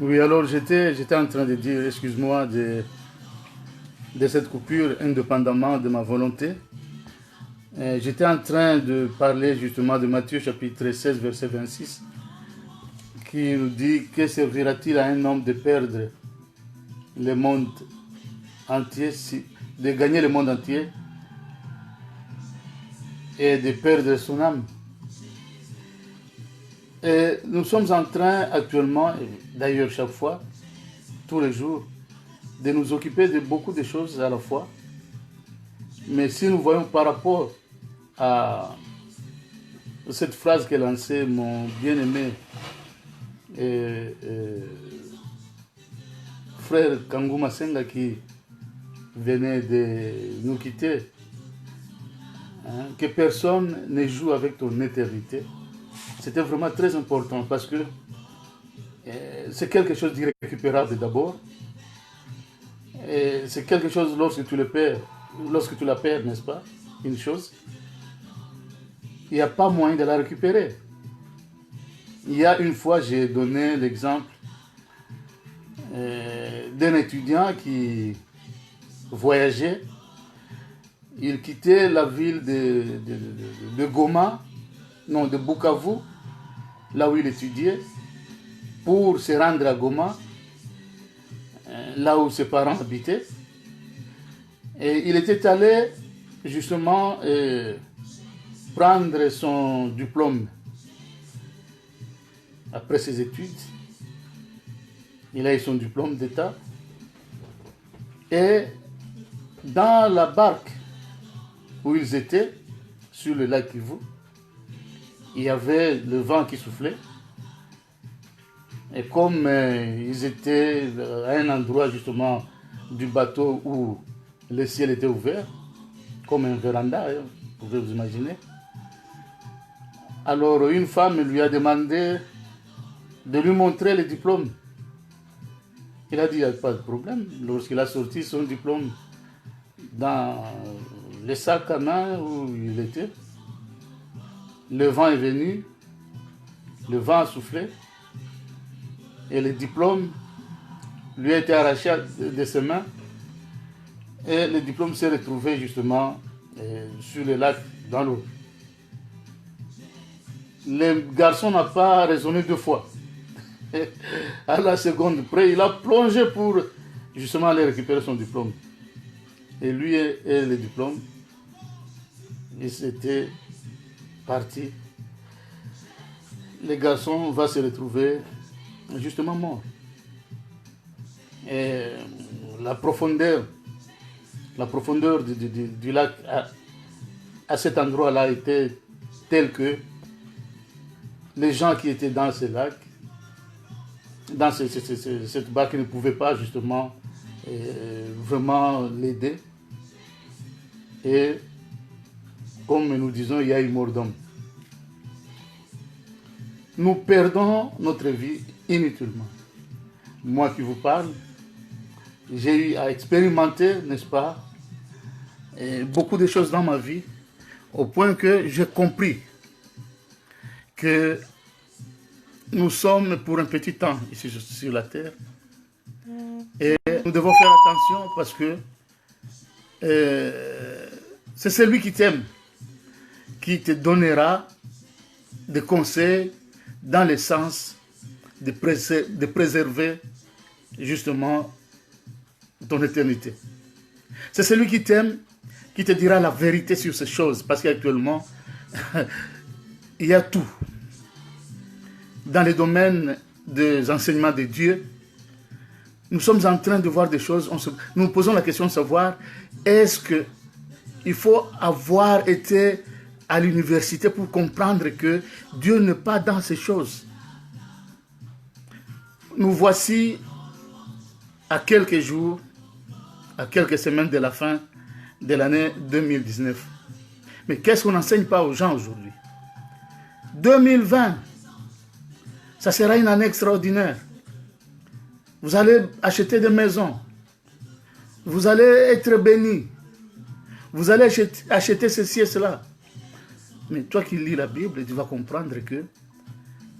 Oui, alors j'étais en train de dire, excuse-moi, de cette coupure indépendamment de ma volonté. J'étais en train de parler justement de Matthieu chapitre 16, verset 26, qui nous dit: que servira-t-il à un homme de perdre le monde entier, de gagner le monde entier et de perdre son âme? Et nous sommes en train actuellement, d'ailleurs chaque fois, tous les jours, de nous occuper de beaucoup de choses à la fois. Mais si nous voyons par rapport à cette phrase qu'a lancée mon bien-aimé frère Kangou Masenga qui venait de nous quitter, hein, que personne ne joue avec ton éternité, c'était vraiment très important parce que c'est quelque chose d'irrécupérable d'abord. C'est quelque chose lorsque tu le perds, lorsque tu la perds, n'est-ce pas? Une chose, il n'y a pas moyen de la récupérer. Il y a une fois, j'ai donné l'exemple d'un étudiant qui voyageait. Il quittait la ville de Goma, non, de Bukavu, là où il étudiait, pour se rendre à Goma, là où ses parents habitaient. Et il était allé justement prendre son diplôme après ses études. Il a eu son diplôme d'État. Et dans la barque où ils étaient, sur le lac Kivu, il y avait le vent qui soufflait. Et comme ils étaient à un endroit justement du bateau où le ciel était ouvert, comme un véranda, hein, vous pouvez vous imaginer. Alors une femme lui a demandé de lui montrer le diplôme. Il a dit: il n'y a pas de problème. Lorsqu'il a sorti son diplôme dans le sac à main où il était, le vent est venu, le vent a soufflé, et le diplôme lui a été arraché de ses mains, et le diplôme s'est retrouvé justement sur le lac, dans l'eau. Le garçon n'a pas raisonné deux fois. À la seconde près, il a plongé pour justement aller récupérer son diplôme. Et lui et le diplôme, ils étaient partis. Le garçon va se retrouver justement mort. Et la profondeur du lac à cet endroit-là était telle que les gens qui étaient dans ce lac, dans cette barque, ne pouvaient pas justement vraiment l'aider. Et comme nous disons, il y a eu mort d'homme. Nous perdons notre vie inutilement. Moi qui vous parle, j'ai eu à expérimenter, n'est-ce pas, beaucoup de choses dans ma vie, au point que j'ai compris que nous sommes pour un petit temps ici sur la terre. Et nous devons faire attention parce que c'est celui qui t'aime qui te donnera des conseils dans le sens de préserver justement ton éternité. C'est celui qui t'aime qui te dira la vérité sur ces choses, parce qu'actuellement, il y a tout. Dans le domaine des enseignements de Dieu, nous sommes en train de voir des choses, nous nous posons la question de savoir, est-ce qu'il faut avoir été à l'université pour comprendre que Dieu n'est pas dans ces choses? Nous voici à quelques jours, à quelques semaines de la fin de l'année 2019. Mais qu'est-ce qu'on n'enseigne pas aux gens aujourd'hui? 2020, ça sera une année extraordinaire. Vous allez acheter des maisons. Vous allez être bénis. Vous allez acheter ceci et cela. Mais toi qui lis la Bible, tu vas comprendre que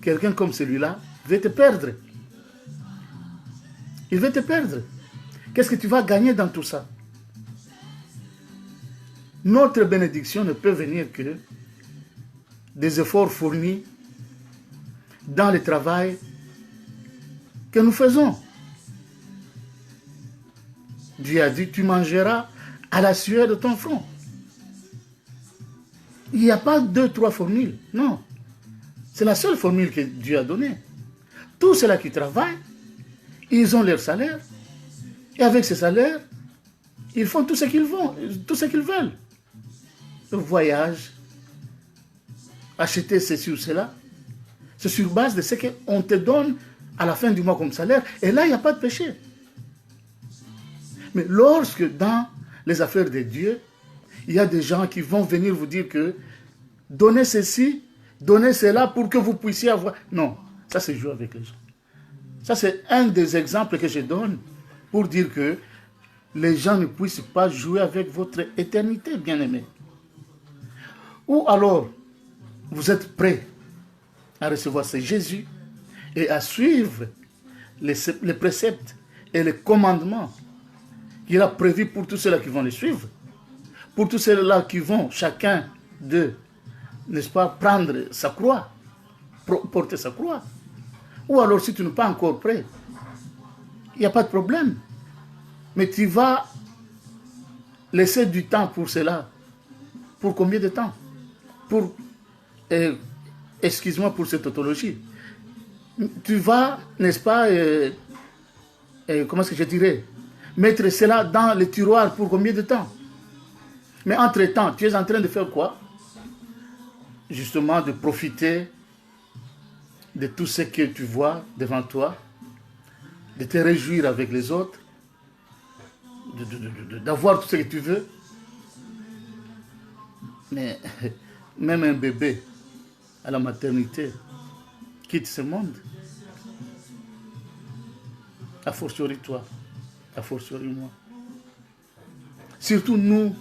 quelqu'un comme celui-là veut te perdre. il veut te perdre. Qu'est-ce que tu vas gagner dans tout ça? Notre bénédiction ne peut venir que des efforts fournis dans le travail que nous faisons. Dieu a dit, tu mangeras à la sueur de ton front. Il n'y a pas 2, 3 formules. Non. C'est la seule formule que Dieu a donnée. Tous ceux-là qui travaillent, ils ont leur salaire. Et avec ce salaire, ils font tout ce qu'ils veulent. Le voyage, acheter ceci ou cela, c'est sur base de ce qu'on te donne à la fin du mois comme salaire. Et là, il n'y a pas de péché. Mais lorsque dans les affaires de Dieu, il y a des gens qui vont venir vous dire que donnez ceci, donnez cela pour que vous puissiez avoir... Non, ça c'est jouer avec les gens. Ça c'est un des exemples que je donne pour dire que les gens ne puissent pas jouer avec votre éternité, bien-aimés. Ou alors, vous êtes prêts à recevoir ce Jésus et à suivre les préceptes et les commandements qu'il a prévus pour tous ceux-là qui vont les suivre, pour tous ceux-là qui vont, chacun d'eux, n'est-ce pas, prendre sa croix, porter sa croix. Ou alors, si tu n'es pas encore prêt, il n'y a pas de problème. Mais tu vas laisser du temps pour cela. Pour combien de temps? Pour, excuse-moi pour cette tautologie, tu vas, n'est-ce pas, comment est-ce que je dirais, mettre cela dans le tiroir pour combien de temps? Mais entre-temps, tu es en train de faire quoi? Justement, de profiter de tout ce que tu vois devant toi, de te réjouir avec les autres, d'avoir tout ce que tu veux. Mais même un bébé à la maternité quitte ce monde. A fortiori toi, a fortiori moi. Surtout nous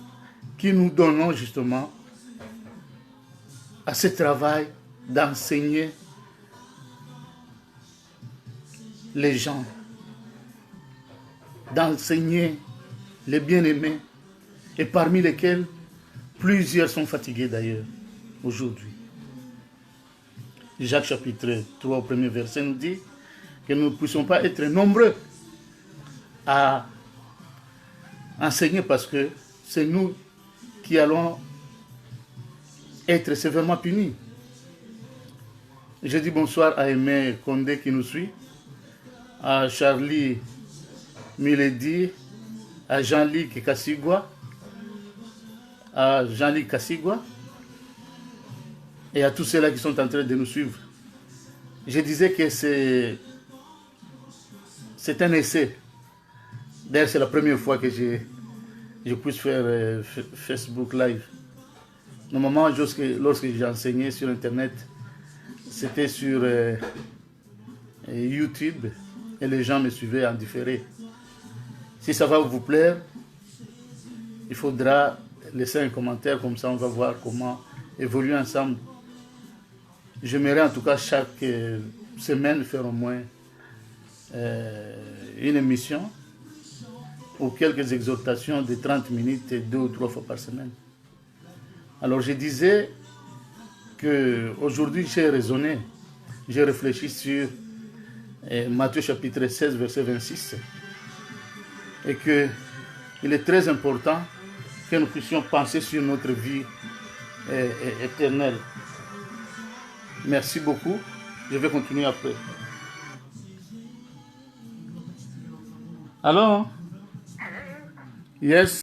qui nous donnons justement à ce travail d'enseigner les gens, d'enseigner les bien-aimés, et parmi lesquels plusieurs sont fatigués d'ailleurs aujourd'hui. Jacques chapitre 3 au premier verset nous dit que nous ne puissions pas être nombreux à enseigner parce que c'est nous qui allons être sévèrement punis. Je dis bonsoir à Aimé Condé qui nous suit, à Charlie Milady, à Jean-Luc Kassigwa, à Jean-Luc Kassigwa et à tous ceux-là qui sont en train de nous suivre. Je disais que c'est un essai. D'ailleurs, c'est la première fois que je puisse faire Facebook Live. Normalement, lorsque j'ai enseigné sur Internet, c'était sur YouTube et les gens me suivaient en différé. Si ça va vous plaire, il faudra laisser un commentaire, comme ça on va voir comment évoluer ensemble. J'aimerais en tout cas chaque semaine faire au moins une émission ou quelques exhortations de 30 minutes 2 ou 3 fois par semaine. Alors je disais qu'aujourd'hui j'ai raisonné, j'ai réfléchi sur Matthieu chapitre 16 verset 26 et qu'il est très important que nous puissions penser sur notre vie éternelle. Merci beaucoup. Je vais continuer après. Alors, yes.